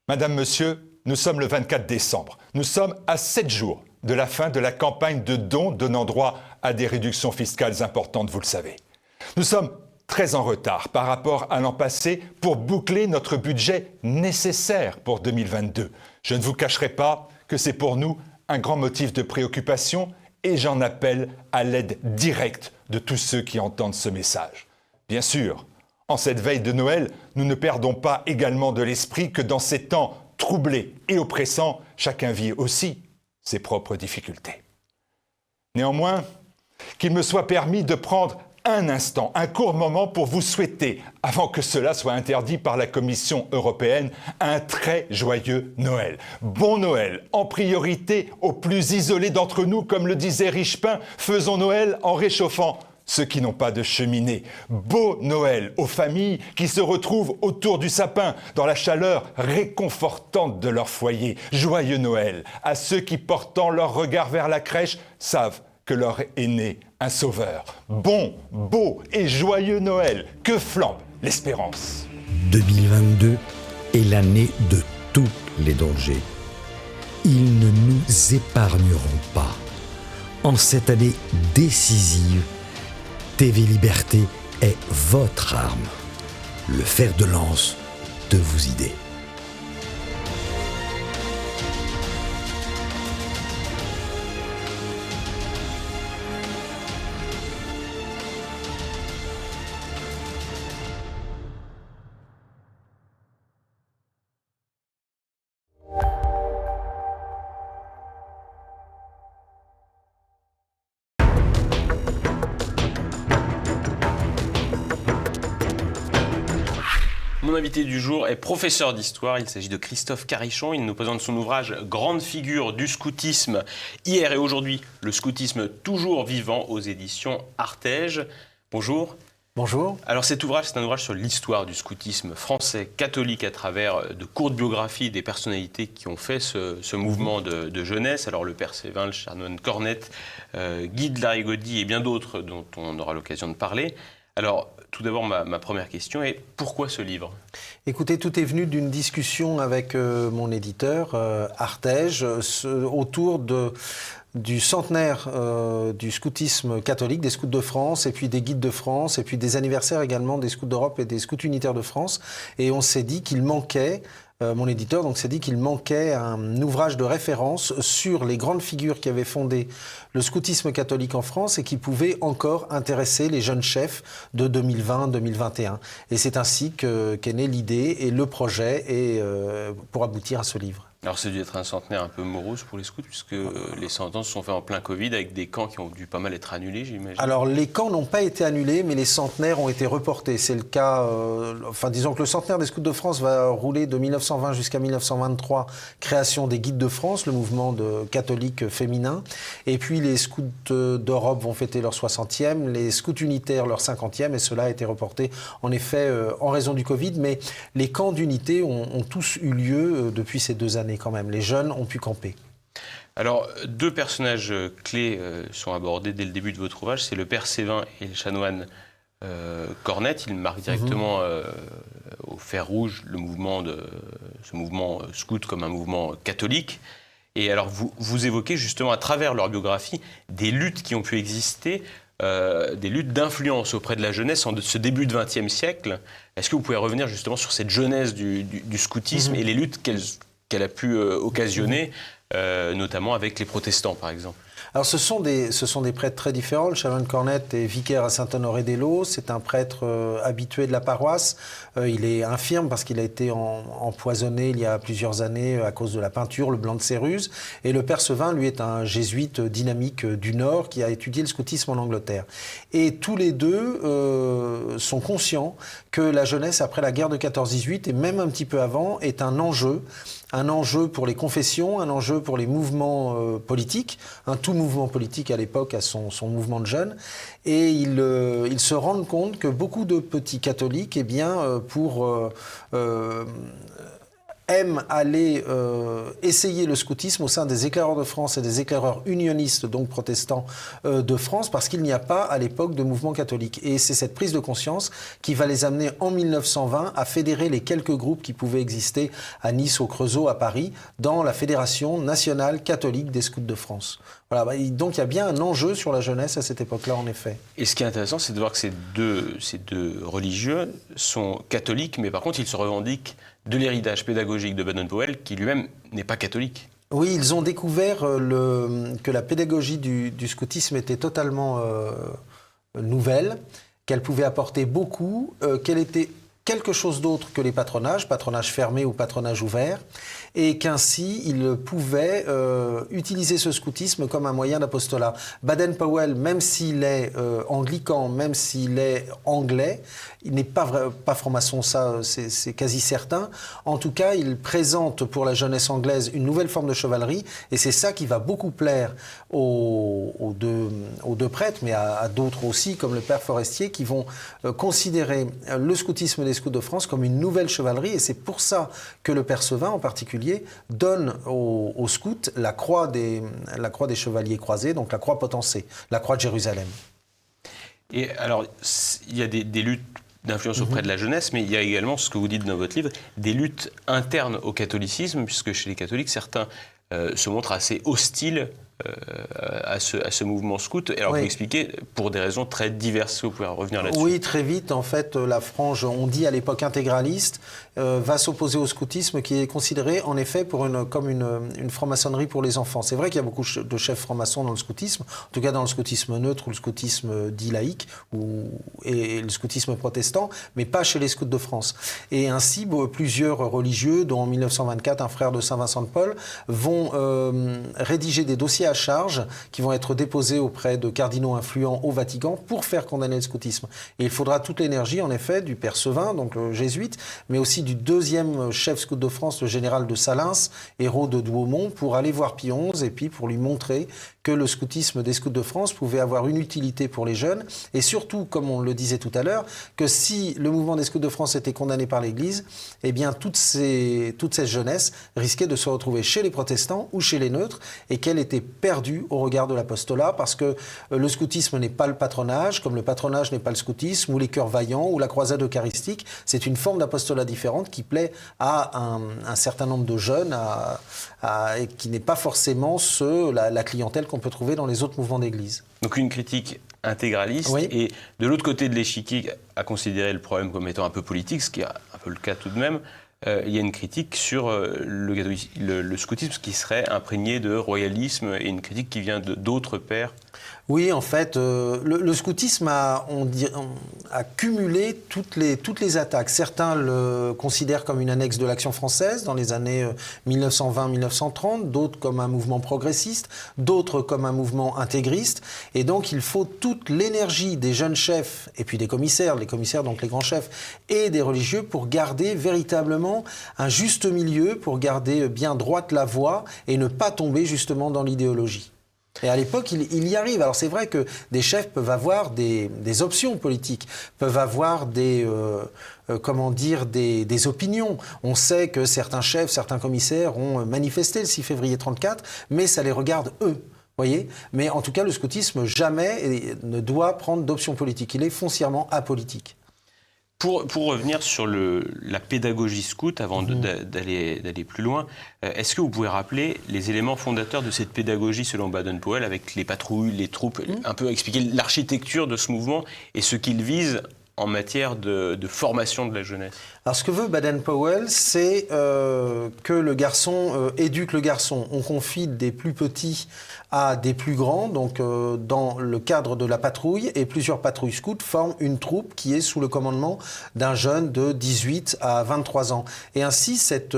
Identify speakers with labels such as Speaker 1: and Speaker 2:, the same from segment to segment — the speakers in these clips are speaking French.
Speaker 1: Madame, Monsieur, nous sommes le 24 décembre. Nous sommes à 7 jours de la fin de la campagne de dons donnant droit à des réductions fiscales importantes, vous le savez. Nous sommes très en retard par rapport à l'an passé pour boucler notre budget nécessaire pour 2022. Je ne vous cacherai pas que c'est pour nous un grand motif de préoccupation et j'en appelle à l'aide directe de tous ceux qui entendent ce message. Bien sûr, en cette veille de Noël, nous ne perdons pas également de l'esprit que dans ces temps troublés et oppressants, chacun vit aussi ses propres difficultés. Néanmoins, qu'il me soit permis de prendre un instant, un court moment pour vous souhaiter, avant que cela soit interdit par la Commission européenne, un très joyeux Noël. Bon Noël, en priorité aux plus isolés d'entre nous, comme le disait Richepin, faisons Noël en réchauffant ceux qui n'ont pas de cheminée. Beau Noël aux familles qui se retrouvent autour du sapin, dans la chaleur réconfortante de leur foyer. Joyeux Noël à ceux qui, portant leur regard vers la crèche, savent que leur est né un sauveur. Bon, beau et joyeux Noël, que flambe l'espérance.
Speaker 2: 2022 est l'année de tous les dangers. Ils ne nous épargneront pas. En cette année décisive, TV Liberté est votre arme, le fer de lance de vos idées.
Speaker 3: Mon invité du jour est professeur d'histoire, il s'agit de Christophe Carichon, il nous présente son ouvrage « Grande figure du scoutisme, hier et aujourd'hui, le scoutisme toujours vivant » aux éditions Artege. Bonjour.
Speaker 4: Bonjour.
Speaker 3: Alors cet ouvrage, c'est un ouvrage sur l'histoire du scoutisme français catholique à travers de courtes biographies des personnalités qui ont fait ce mouvement de jeunesse. Alors le père Sévin, le chanoine Cornette, Guy de Larigaudy et bien d'autres dont on aura l'occasion de parler. Alors, tout d'abord, ma première question est pourquoi ce livre ?
Speaker 4: Écoutez, tout est venu d'une discussion avec mon éditeur, Artege, autour du centenaire du scoutisme catholique, des scouts de France, et puis des guides de France, et puis des anniversaires également des scouts d'Europe et des scouts unitaires de France. Et on s'est dit qu'il manquait... mon éditeur s'est dit qu'il manquait un ouvrage de référence sur les grandes figures qui avaient fondé le scoutisme catholique en France et qui pouvaient encore intéresser les jeunes chefs de 2020-2021. Et c'est ainsi qu'est née l'idée et le projet pour aboutir à ce livre.
Speaker 3: Alors, ça a dû être un centenaire un peu morose pour les scouts, puisque les 100 ans se sont faits en plein Covid, avec des camps qui ont dû pas mal être annulés, j'imagine.
Speaker 4: Alors, les camps n'ont pas été annulés, mais les centenaires ont été reportés. C'est le cas... disons que le centenaire des scouts de France va rouler de 1920 jusqu'à 1923, création des guides de France, le mouvement catholique féminin. Et puis, les scouts d'Europe vont fêter leur 60e, les scouts unitaires leur 50e, et cela a été reporté, en effet, en raison du Covid. Mais les camps d'unité ont tous eu lieu depuis ces 2 années. Quand même, les jeunes ont pu camper.
Speaker 3: Alors, 2 personnages clés sont abordés dès le début de votre ouvrage, c'est le père Sévin et le chanoine Cornette. Il marque directement au fer rouge ce mouvement scout comme un mouvement catholique. Et alors, vous évoquez justement à travers leur biographie des luttes qui ont pu exister, des luttes d'influence auprès de la jeunesse en ce début de XXe siècle. Est-ce que vous pouvez revenir justement sur cette jeunesse du scoutisme et les luttes qu'elle a pu occasionner, notamment avec les protestants, par exemple?
Speaker 4: Alors, ce sont des prêtres très différents. Le chanoine Cornette est vicaire à Saint-Honoré-des-Laux. C'est un prêtre habitué de la paroisse. Il est infirme parce qu'il a été empoisonné il y a plusieurs années à cause de la peinture, le blanc de Céruse. Et le père Sévin, lui, est un jésuite dynamique du Nord qui a étudié le scoutisme en Angleterre. Et tous les deux sont conscients que la jeunesse, après la guerre de 14-18, et même un petit peu avant, est un enjeu pour les confessions, un enjeu pour les mouvements politiques. Tout mouvement politique à l'époque a son mouvement de jeunes. Et ils se rendent compte que beaucoup de petits catholiques, pour aiment aller essayer le scoutisme au sein des éclaireurs de France et des éclaireurs unionistes, donc protestants de France, parce qu'il n'y a pas à l'époque de mouvement catholique. Et c'est cette prise de conscience qui va les amener en 1920 à fédérer les quelques groupes qui pouvaient exister à Nice, au Creusot, à Paris, dans la Fédération nationale catholique des scouts de France. Voilà, donc il y a bien un enjeu sur la jeunesse à cette époque-là, en effet.
Speaker 3: Et ce qui est intéressant, c'est de voir que ces deux religieux sont catholiques, mais par contre, ils se revendiquent de l'héritage pédagogique de Baden-Powell, qui lui-même n'est pas catholique.
Speaker 4: Oui, ils ont découvert que la pédagogie du scoutisme était totalement nouvelle, qu'elle pouvait apporter beaucoup, qu'elle était quelque chose d'autre que les patronage fermé ou patronage ouvert, et qu'ainsi ils pouvaient utiliser ce scoutisme comme un moyen d'apostolat. Baden-Powell, même s'il est anglican, même s'il est anglais, il n'est pas franc-maçon, ça c'est quasi certain. En tout cas, il présente pour la jeunesse anglaise une nouvelle forme de chevalerie, et c'est ça qui va beaucoup plaire aux deux prêtres, mais à d'autres aussi, comme le père Forestier, qui vont considérer le scoutisme des scouts de France comme une nouvelle chevalerie, et c'est pour ça que le père Sevin en particulier donne aux scouts la croix des chevaliers croisés, donc la croix potencée, la croix de Jérusalem.
Speaker 3: Et alors, il y a des luttes d'influence auprès de la jeunesse, mais il y a également, ce que vous dites dans votre livre, des luttes internes au catholicisme, puisque chez les catholiques, certains se montrent assez hostiles à ce mouvement scout. Et alors, vous expliquez, pour des raisons très diverses, vous pouvez revenir là-dessus.
Speaker 4: Oui, très vite, en fait, la frange, on dit à l'époque intégraliste, va s'opposer au scoutisme, qui est considéré, en effet, comme une franc-maçonnerie pour les enfants. C'est vrai qu'il y a beaucoup de chefs francs-maçons dans le scoutisme, en tout cas dans le scoutisme neutre ou le scoutisme dit laïque, et le scoutisme protestant, mais pas chez les scouts de France. Et ainsi, plusieurs religieux, dont en 1924 un frère de Saint-Vincent de Paul, vont rédiger des dossiers à charge qui vont être déposés auprès de cardinaux influents au Vatican pour faire condamner le scoutisme. Et il faudra toute l'énergie, en effet, du père Sevin, donc le jésuite, mais aussi du deuxième chef scout de France, le général de Salins, héros de Douaumont, pour aller voir Pie XI et puis pour lui montrer que le scoutisme des scouts de France pouvait avoir une utilité pour les jeunes, et surtout, comme on le disait tout à l'heure, que si le mouvement des scouts de France était condamné par l'Église, eh bien toute cette jeunesse risquait de se retrouver chez les protestants ou chez les neutres, et qu'elle était perdue au regard de l'apostolat, parce que le scoutisme n'est pas le patronage, comme le patronage n'est pas le scoutisme, ou les cœurs vaillants, ou la croisade eucharistique. C'est une forme d'apostolat différente qui plaît à un certain nombre de jeunes, et qui n'est pas forcément la clientèle qu'on peut trouver dans les autres mouvements d'église.
Speaker 3: Donc une critique intégraliste, et de l'autre côté de l'échiquier, à considérer le problème comme étant un peu politique, ce qui est un peu le cas tout de même, il y a une critique sur le scoutisme qui serait imprégné de royalisme, et une critique qui vient d'autres pères.
Speaker 4: Oui, en fait, le scoutisme a cumulé toutes les attaques. Certains le considèrent comme une annexe de l'Action française dans les années 1920-1930, d'autres comme un mouvement progressiste, d'autres comme un mouvement intégriste. Et donc, il faut toute l'énergie des jeunes chefs, et puis des commissaires, donc les grands chefs, et des religieux pour garder véritablement un juste milieu, pour garder bien droite la voie et ne pas tomber justement dans l'idéologie. Et à l'époque, il y arrive. Alors c'est vrai que des chefs peuvent avoir des options politiques, peuvent avoir des opinions. On sait que certains chefs, certains commissaires ont manifesté le 6 février 1934, mais ça les regarde eux. Voyez ? Mais en tout cas, le scoutisme jamais ne doit prendre d'option politique. Il est foncièrement apolitique.
Speaker 3: Pour revenir sur la pédagogie scout, avant d'aller plus loin, est-ce que vous pouvez rappeler les éléments fondateurs de cette pédagogie selon Baden-Powell, avec les patrouilles, les troupes, un peu expliquer l'architecture de ce mouvement et ce qu'il vise en matière de formation de la jeunesse?
Speaker 4: Alors ce que veut Baden-Powell, c'est que le garçon éduque le garçon. On confie des plus petits à des plus grands, donc dans le cadre de la patrouille, et plusieurs patrouilles scouts forment une troupe qui est sous le commandement d'un jeune de 18 à 23 ans. Et ainsi, cette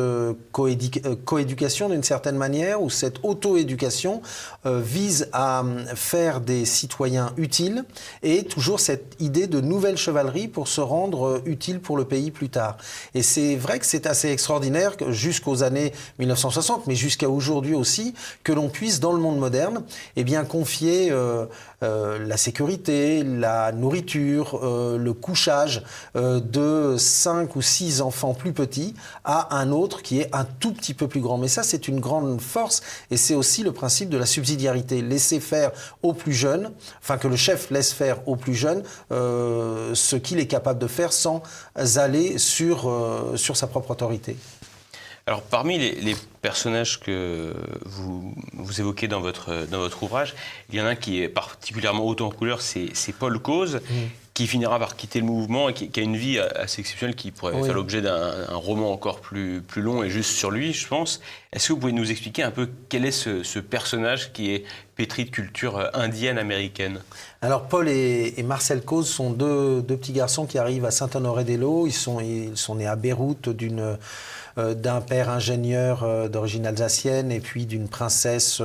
Speaker 4: coéducation d'une certaine manière, ou cette auto-éducation, vise à faire des citoyens utiles, et toujours cette idée de nouvelle chevalerie. chevalerie pour se rendre utile pour le pays plus tard. Et c'est vrai que c'est assez extraordinaire jusqu'aux années 1960, mais jusqu'à aujourd'hui aussi, que l'on puisse, dans le monde moderne, eh bien, confier la sécurité, la nourriture, le couchage de 5 ou 6 enfants plus petits à un autre qui est un tout petit peu plus grand. Mais ça, c'est une grande force et c'est aussi le principe de la subsidiarité. Laisser faire aux plus jeunes, enfin que le chef laisse faire aux plus jeunes ce qu'il est capable de faire sans aller sur sa propre autorité.
Speaker 3: Alors, parmi les personnages que vous évoquez dans votre ouvrage, il y en a un qui est particulièrement haut en couleur, c'est Paul Coz, qui finira par quitter le mouvement et qui a une vie assez exceptionnelle, qui pourrait faire l'objet d'un roman encore plus long et juste sur lui, je pense. Est-ce que vous pouvez nous expliquer un peu quel est ce personnage qui est pétri de culture indienne américaine?
Speaker 4: Alors Paul et Marcel Coz sont deux petits garçons qui arrivent à Saint-Honoré-des-Laux. Ils sont nés à Beyrouth d'un père ingénieur d'origine alsacienne et puis d'une princesse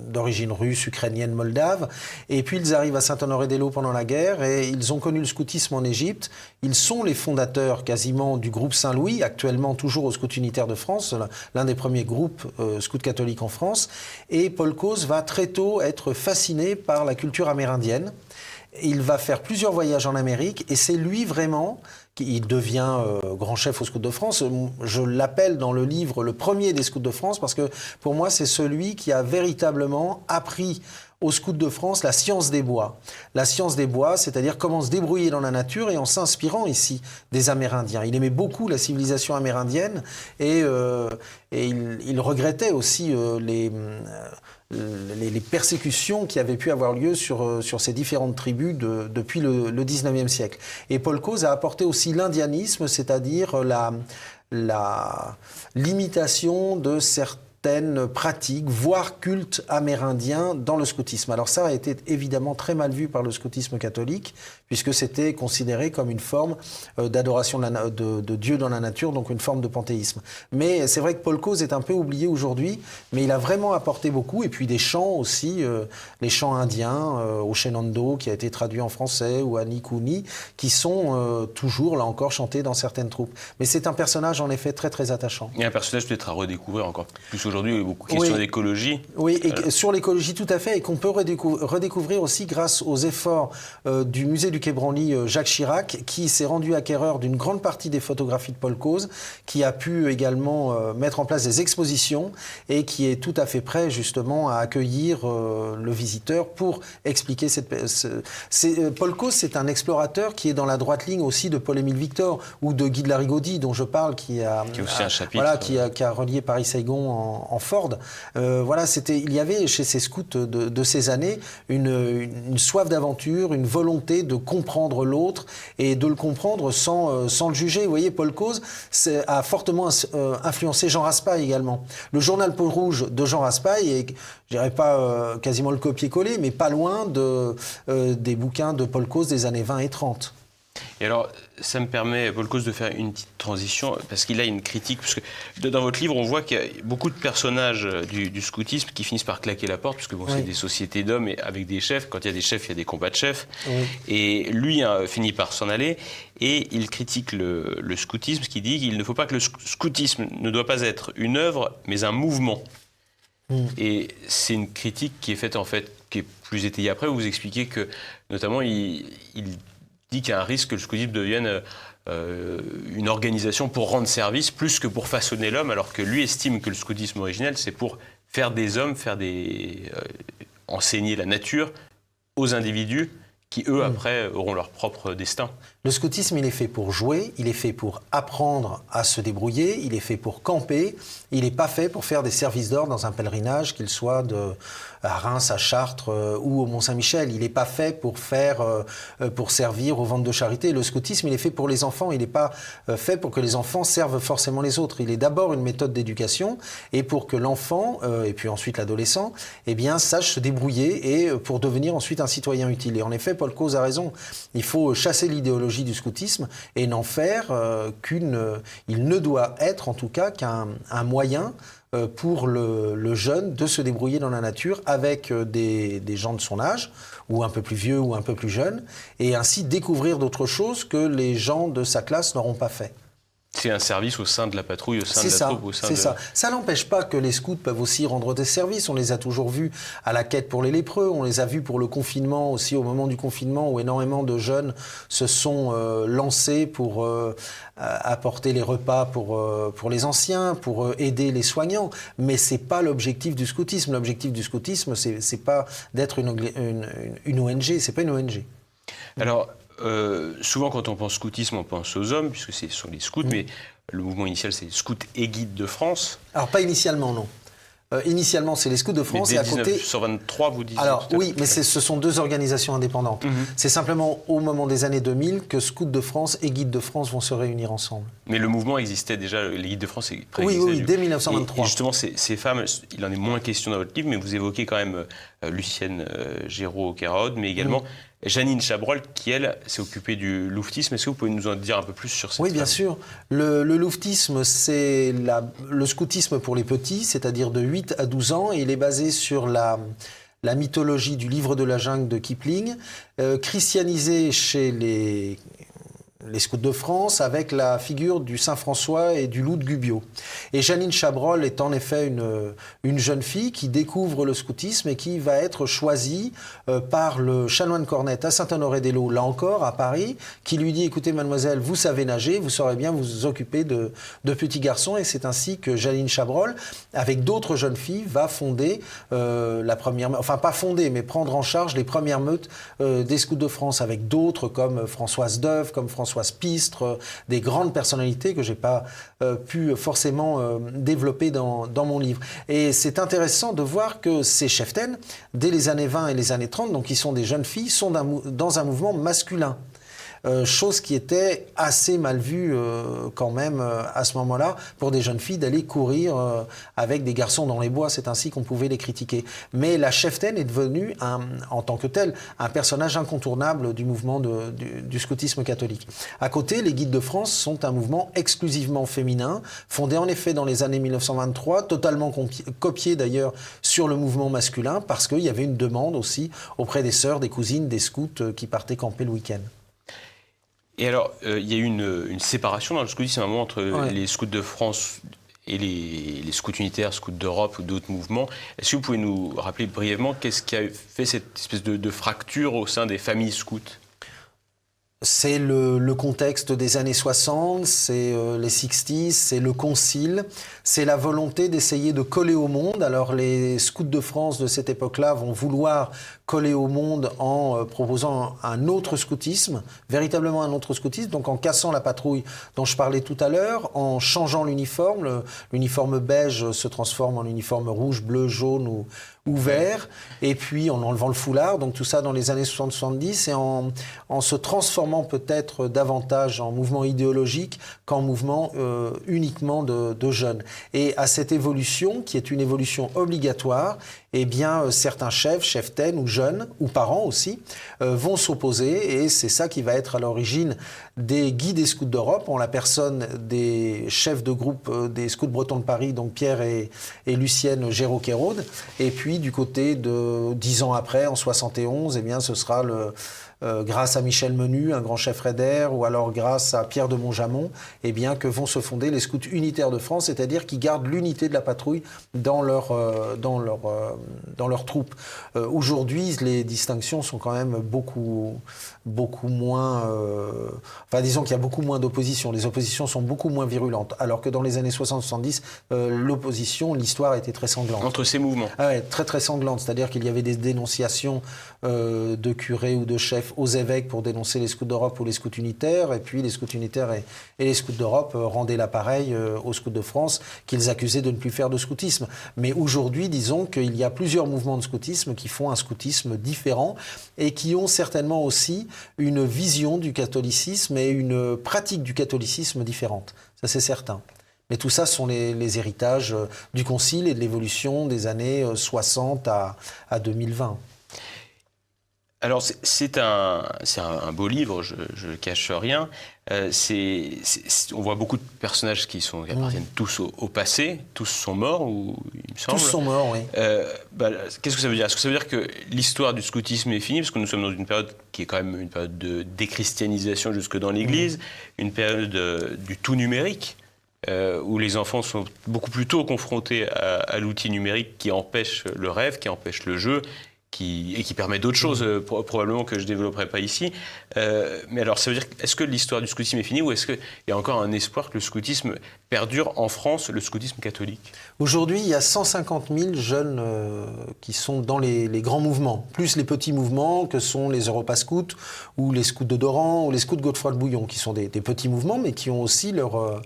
Speaker 4: d'origine russe, ukrainienne, moldave. Et puis ils arrivent à Saint-Honoré-des-Laux pendant la guerre et ils ont connu le scoutisme en Égypte. Ils sont les fondateurs quasiment du groupe Saint-Louis, actuellement toujours au Scout unitaire de France, l'un des premiers groupes scouts catholiques en France. Et Paul Coz va très tôt être fasciné par la culture amérindienne. Il va faire plusieurs voyages en Amérique et c'est lui vraiment... Il devient grand chef au Scout de France. Je l'appelle dans le livre le premier des Scouts de France parce que pour moi, c'est celui qui a véritablement appris aux Scouts de France la science des bois. La science des bois, c'est-à-dire comment se débrouiller dans la nature et en s'inspirant ici des Amérindiens. Il aimait beaucoup la civilisation amérindienne et il regrettait aussi les persécutions qui avaient pu avoir lieu sur ces différentes tribus depuis le 19e siècle. Et Paul Coz a apporté aussi l'indianisme, c'est-à-dire l'imitation de certaines pratiques, voire cultes amérindiens dans le scoutisme. Alors ça a été évidemment très mal vu par le scoutisme catholique, puisque c'était considéré comme une forme d'adoration de Dieu dans la nature, donc une forme de panthéisme. Mais c'est vrai que Paul Coz est un peu oublié aujourd'hui, mais il a vraiment apporté beaucoup, et puis des chants aussi, les chants indiens, au Shenando, qui a été traduit en français, ou à Nikuni, qui sont toujours, là encore, chantés dans certaines troupes. Mais c'est un personnage, en effet, très très attachant.
Speaker 3: Il y a un personnage peut-être à redécouvrir encore plus aujourd'hui, il y a beaucoup de questions d'écologie.
Speaker 4: Oui, et sur l'écologie, tout à fait, et qu'on peut redécouvrir aussi grâce aux efforts du musée du Quai Branly, Jacques Chirac, qui s'est rendu acquéreur d'une grande partie des photographies de Paul Coz, qui a pu également mettre en place des expositions et qui est tout à fait prêt justement à accueillir le visiteur pour expliquer Paul Coz, c'est un explorateur qui est dans la droite ligne aussi de Paul-Émile Victor ou de Guy de Larigaudy, dont je parle, qui a
Speaker 3: aussi un chapitre,
Speaker 4: qui a relié Paris-Saigon en Ford. Il y avait chez ces scouts de ces années une soif d'aventure, une volonté de comprendre l'autre et de le comprendre sans le juger. Vous voyez, Paul Coz a fortement influencé Jean Raspail également. Le journal Peau Rouge de Jean Raspail est, je dirais pas quasiment le copier-coller, mais pas loin des bouquins de Paul Coz des années 20 et 30.
Speaker 3: Et alors, ça me permet, Paul Coz, de faire une petite transition, parce qu'il a une critique, parce que dans votre livre, on voit qu'il y a beaucoup de personnages du scoutisme qui finissent par claquer la porte, puisque bon, c'est des sociétés d'hommes avec des chefs. Quand il y a des chefs, il y a des combats de chefs. Oui. Et lui finit par s'en aller, et il critique le scoutisme, qui dit qu'il ne faut pas que le scoutisme ne doit pas être une œuvre, mais un mouvement. Et c'est une critique qui est faite, en fait, qui est plus étayée après, où vous expliquez que, notamment, il dit qu'il y a un risque que le scoutisme devienne une organisation pour rendre service plus que pour façonner l'homme, alors que lui estime que le scoutisme originel, c'est pour faire des hommes, enseigner la nature aux individus qui, eux, après, auront leur propre destin.
Speaker 4: Le scoutisme, il est fait pour jouer, il est fait pour apprendre à se débrouiller, il est fait pour camper, il n'est pas fait pour faire des services d'ordre dans un pèlerinage, qu'il soit à Reims, à Chartres ou au Mont-Saint-Michel. Il n'est pas fait pour servir aux ventes de charité. Le scoutisme, il est fait pour les enfants, il n'est pas fait pour que les enfants servent forcément les autres. Il est d'abord une méthode d'éducation et pour que l'enfant, et puis ensuite l'adolescent, eh bien, sache se débrouiller et pour devenir ensuite un citoyen utile. Et en effet, Paul Coz a raison. Il faut chasser l'idéologie du scoutisme et n'en faire il ne doit être en tout cas qu'un moyen pour le jeune de se débrouiller dans la nature avec des gens de son âge, ou un peu plus vieux ou un peu plus jeunes, et ainsi découvrir d'autres choses que les gens de sa classe n'auront pas fait.
Speaker 3: C'est un service au sein de la patrouille, au sein de la troupe, au sein de...
Speaker 4: C'est ça. Ça n'empêche pas que les scouts peuvent aussi rendre des services. On les a toujours vus à la quête pour les lépreux. On les a vus pour le confinement aussi, au moment du confinement, où énormément de jeunes se sont lancés pour apporter les repas pour les anciens, pour aider les soignants. Mais c'est pas l'objectif du scoutisme. L'objectif du scoutisme, c'est pas d'être une ONG. C'est pas une ONG.
Speaker 3: Alors, souvent, quand on pense scoutisme, on pense aux hommes, puisque ce sont les scouts, mais le mouvement initial, c'est Scouts et Guides de France.
Speaker 4: Alors, pas initialement, non. Initialement, c'est les Scouts de France,
Speaker 3: mais
Speaker 4: et à côté...
Speaker 3: 1923, vous disiez...
Speaker 4: Alors, oui, mais ce sont deux organisations indépendantes. C'est simplement au moment des années 2000 que Scouts de France et Guides de France vont se réunir ensemble.
Speaker 3: Mais le mouvement existait déjà, les Guides de France préexistaient.
Speaker 4: Oui, dès 1923.
Speaker 3: Et justement, ces femmes, il en est moins question dans votre livre, mais vous évoquez quand même Lucienne Géraud-Kéraude, mais également... Janine Chabrol, qui, elle, s'est occupée du louvetisme. Est-ce que vous pouvez nous en dire un peu plus sur cette
Speaker 4: Oui, bien sûr. Le louvetisme, c'est le scoutisme pour les petits, c'est-à-dire de 8 à 12 ans, et il est basé sur la mythologie du livre de la jungle de Kipling, christianisé chez les Scouts de France avec la figure du Saint-François et du loup de Gubbio. Et Janine Chabrol est en effet une jeune fille qui découvre le scoutisme et qui va être choisie par le chanoine Cornette à Saint-Honoré-des-Laux, là encore à Paris, qui lui dit « Écoutez mademoiselle, vous savez nager, vous saurez bien vous occuper de petits garçons ». Et c'est ainsi que Janine Chabrol, avec d'autres jeunes filles, va fonder la première... Enfin, pas fonder, mais prendre en charge les premières meutes des Scouts de France, avec d'autres comme Françoise Deuve, comme Françoise Pistre, des grandes personnalités que je n'ai pas pu forcément développer dans mon livre. Et c'est intéressant de voir que ces cheftaines, dès les années 20 et les années 30, donc qui sont des jeunes filles, sont dans un mouvement masculin. Chose qui était assez mal vue quand même à ce moment-là pour des jeunes filles d'aller courir avec des garçons dans les bois. C'est ainsi qu'on pouvait les critiquer. Mais la cheftaine est devenue, en tant que telle, un personnage incontournable du mouvement du scoutisme catholique. À côté, les Guides de France sont un mouvement exclusivement féminin, fondé en effet dans les années 1923, totalement copié d'ailleurs sur le mouvement masculin, parce qu'il y avait une demande aussi auprès des sœurs, des cousines, des scouts qui partaient camper le week-end.
Speaker 3: Et alors, il y a eu une séparation dans le scoutisme à un moment entre les scouts de France et les scouts unitaires, scouts d'Europe ou d'autres mouvements. Est-ce que vous pouvez nous rappeler brièvement qu'est-ce qui a fait cette espèce de fracture au sein des familles scouts ?
Speaker 4: C'est le contexte des années 60, c'est les 60s, c'est le concile, c'est la volonté d'essayer de coller au monde. Alors les scouts de France de cette époque-là vont vouloir coller au monde en proposant un autre scoutisme, véritablement un autre scoutisme, donc en cassant la patrouille dont je parlais tout à l'heure, en changeant l'uniforme. L'uniforme beige se transforme en uniforme rouge, bleu, jaune ou vert, et puis en enlevant le foulard, donc tout ça dans les années 60-70, et en se transformant peut-être davantage en mouvement idéologique qu'en mouvement uniquement de jeunes. Et à cette évolution, qui est une évolution obligatoire, eh bien, certains chefs, cheftaines ou jeunes, ou parents aussi, vont s'opposer, et c'est ça qui va être à l'origine des guides et scouts d'Europe, en la personne des chefs de groupe des scouts bretons de Paris, donc Pierre et Lucienne Géraud-Kéraude, et puis du côté de 10 ans après, en 71, eh bien, ce sera grâce à Michel Menu, un grand chef raider, ou alors grâce à Pierre de Montjamon, eh bien, que vont se fonder les scouts unitaires de France, c'est-à-dire qui gardent l'unité de la patrouille dans leur troupe. Aujourd'hui, les distinctions sont quand même beaucoup moins... Enfin, disons qu'il y a beaucoup moins d'opposition. Les oppositions sont beaucoup moins virulentes. Alors que dans les années 60-70, l'opposition, l'histoire était très sanglante.
Speaker 3: Entre ces mouvements.
Speaker 4: Ah ouais, très très sanglante. C'est-à-dire qu'il y avait des dénonciations de curés ou de chefs aux évêques pour dénoncer les scouts d'Europe ou les scouts unitaires. Et puis les scouts unitaires et les scouts d'Europe rendaient l'appareil aux scouts de France qu'ils accusaient de ne plus faire de scoutisme. Mais aujourd'hui, disons qu'il y a plusieurs mouvements de scoutisme qui font un scoutisme différent et qui ont certainement aussi une vision du catholicisme et une pratique du catholicisme différente. Ça, c'est certain. Mais tout ça sont les héritages du Concile et de l'évolution des années 60 à 2020.
Speaker 3: Alors c'est un beau livre, je ne cache rien. On voit beaucoup de personnages qui appartiennent tous au passé, tous sont morts, ou il me semble.
Speaker 4: Tous sont morts, oui.
Speaker 3: Qu'est-ce que ça veut dire? Est-ce que ça veut dire que l'histoire du scoutisme est finie? Parce que nous sommes dans une période qui est quand même une période de déchristianisation jusque dans l'Église, une période du tout numérique, où les enfants sont beaucoup plus tôt confrontés à l'outil numérique qui empêche le rêve, qui empêche le jeu, et qui permet d'autres choses, probablement que je ne développerai pas ici. Mais alors, ça veut dire, est-ce que l'histoire du scoutisme est finie, ou est-ce qu'il y a encore un espoir que le scoutisme perdure en France, le scoutisme catholique?
Speaker 4: Aujourd'hui, il y a 150 000 jeunes qui sont dans les grands mouvements, plus les petits mouvements que sont les Europa Scouts, ou les Scouts de Doran, ou les Scouts Godefroy-de-Bouillon, qui sont des petits mouvements, mais qui ont aussi leurs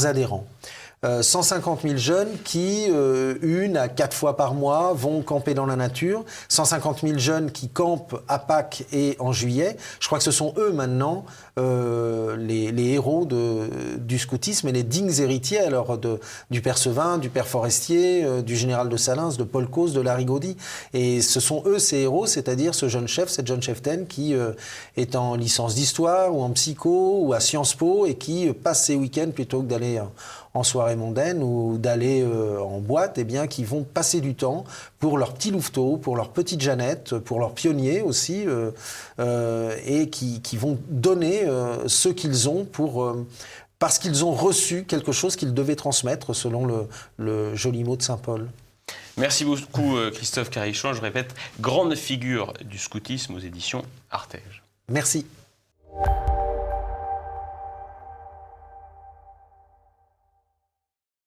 Speaker 4: adhérents. 150 000 jeunes qui, 1 à 4 fois par mois, vont camper dans la nature. 150 000 jeunes qui campent à Pâques et en juillet. Je crois que ce sont eux maintenant les héros du scoutisme et les dignes héritiers alors du père Sevin, du père Forestier, du général de Salins, de Paul Cause, de Larigaudy. Et ce sont eux ces héros, c'est-à-dire ce jeune chef, cette jeune cheftaine qui est en licence d'histoire ou en psycho ou à Sciences Po et qui passe ses week-ends plutôt que d'aller en soirée mondaine ou d'aller en boîte, eh bien, qui vont passer du temps pour leurs petits louveteaux, pour leurs petites Jeannettes, pour leurs pionniers aussi, et qui vont donner ce qu'ils ont parce qu'ils ont reçu quelque chose qu'ils devaient transmettre, selon le joli mot de saint Paul.
Speaker 3: Merci beaucoup Christophe Carichon, je répète, grande figure du scoutisme aux éditions Artege.
Speaker 4: Merci.